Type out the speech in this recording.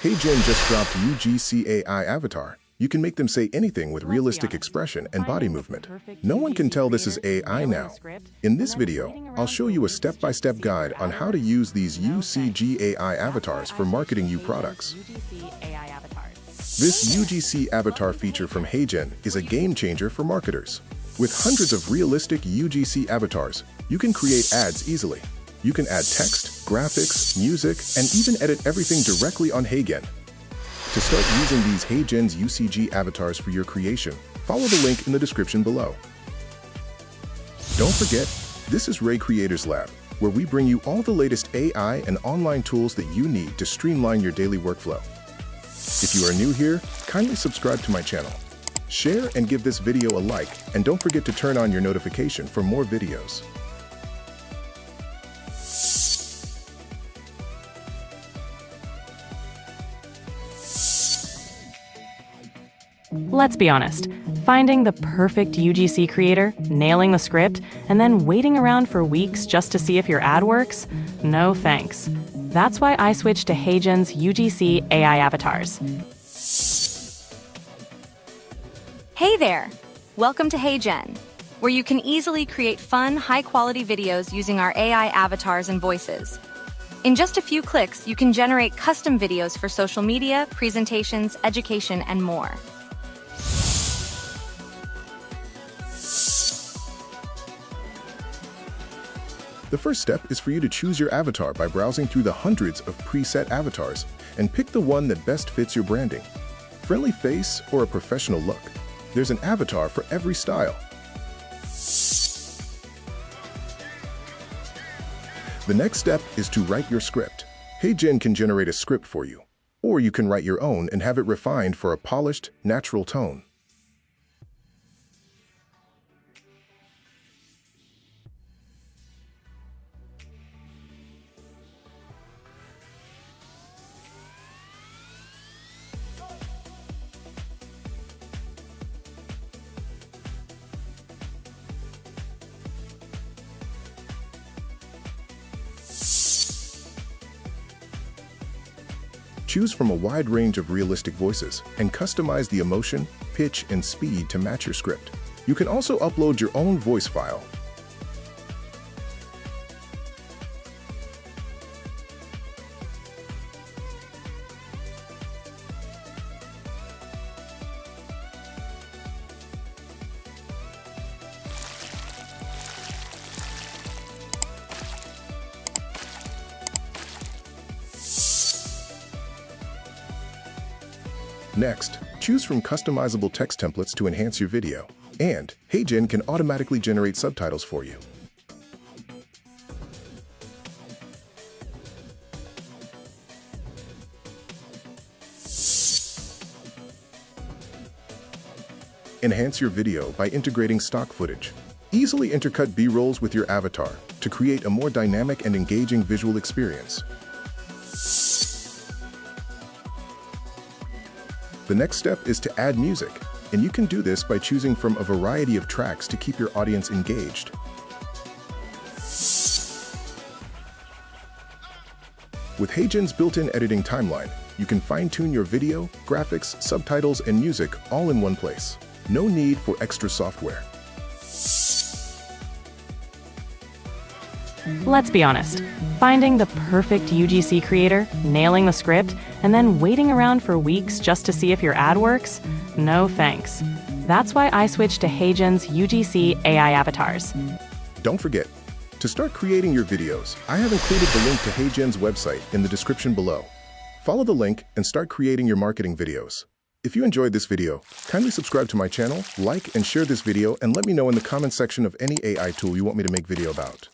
HeyGen just dropped UGC AI Avatar. You can make them say anything with realistic expression and body movement. No one can tell this is AI now. In this video, I'll show you a step-by-step guide on how to use these UGC AI avatars for marketing you products. This UGC Avatar feature from HeyGen is a game changer for marketers. With hundreds of realistic UGC avatars, you can create ads easily. You can add text, graphics, music, and even edit everything directly on HeyGen. To start using these HeyGen's UGC avatars for your creation, follow the link in the description below. Don't forget, this is Ray Creators Lab, where we bring you all the latest AI and online tools that you need to streamline your daily workflow. If you are new here, kindly subscribe to my channel. Share and give this video a like, and don't forget to turn on your notification for more videos. Let's be honest, finding the perfect UGC creator, nailing the script, and then waiting around for weeks just to see if your ad works? No thanks. That's why I switched to HeyGen's UGC AI Avatars. Hey there! Welcome to HeyGen, where you can easily create fun, high-quality videos using our AI avatars and voices. In just a few clicks, you can generate custom videos for social media, presentations, education, and more. The first step is for you to choose your avatar by browsing through the hundreds of preset avatars and pick the one that best fits your branding. Friendly face or a professional look, there's an avatar for every style. The next step is to write your script. HeyGen can generate a script for you, or you can write your own and have it refined for a polished, natural tone. Choose from a wide range of realistic voices and customize the emotion, pitch, and speed to match your script. You can also upload your own voice file. Next, choose from customizable text templates to enhance your video, and HeyGen can automatically generate subtitles for you. Enhance your video by integrating stock footage. Easily intercut B-rolls with your avatar to create a more dynamic and engaging visual experience. The next step is to add music, and you can do this by choosing from a variety of tracks to keep your audience engaged. With HeyGen's built-in editing timeline, you can fine-tune your video, graphics, subtitles, and music all in one place. No need for extra software. Let's be honest, finding the perfect UGC creator, nailing the script, and then waiting around for weeks just to see if your ad works? No thanks. That's why I switched to HeyGen's UGC AI Avatars. Don't forget, to start creating your videos, I have included the link to HeyGen's website in the description below. Follow the link and start creating your marketing videos. If you enjoyed this video, kindly subscribe to my channel, like and share this video, and let me know in the comment section of any AI tool you want me to make video about.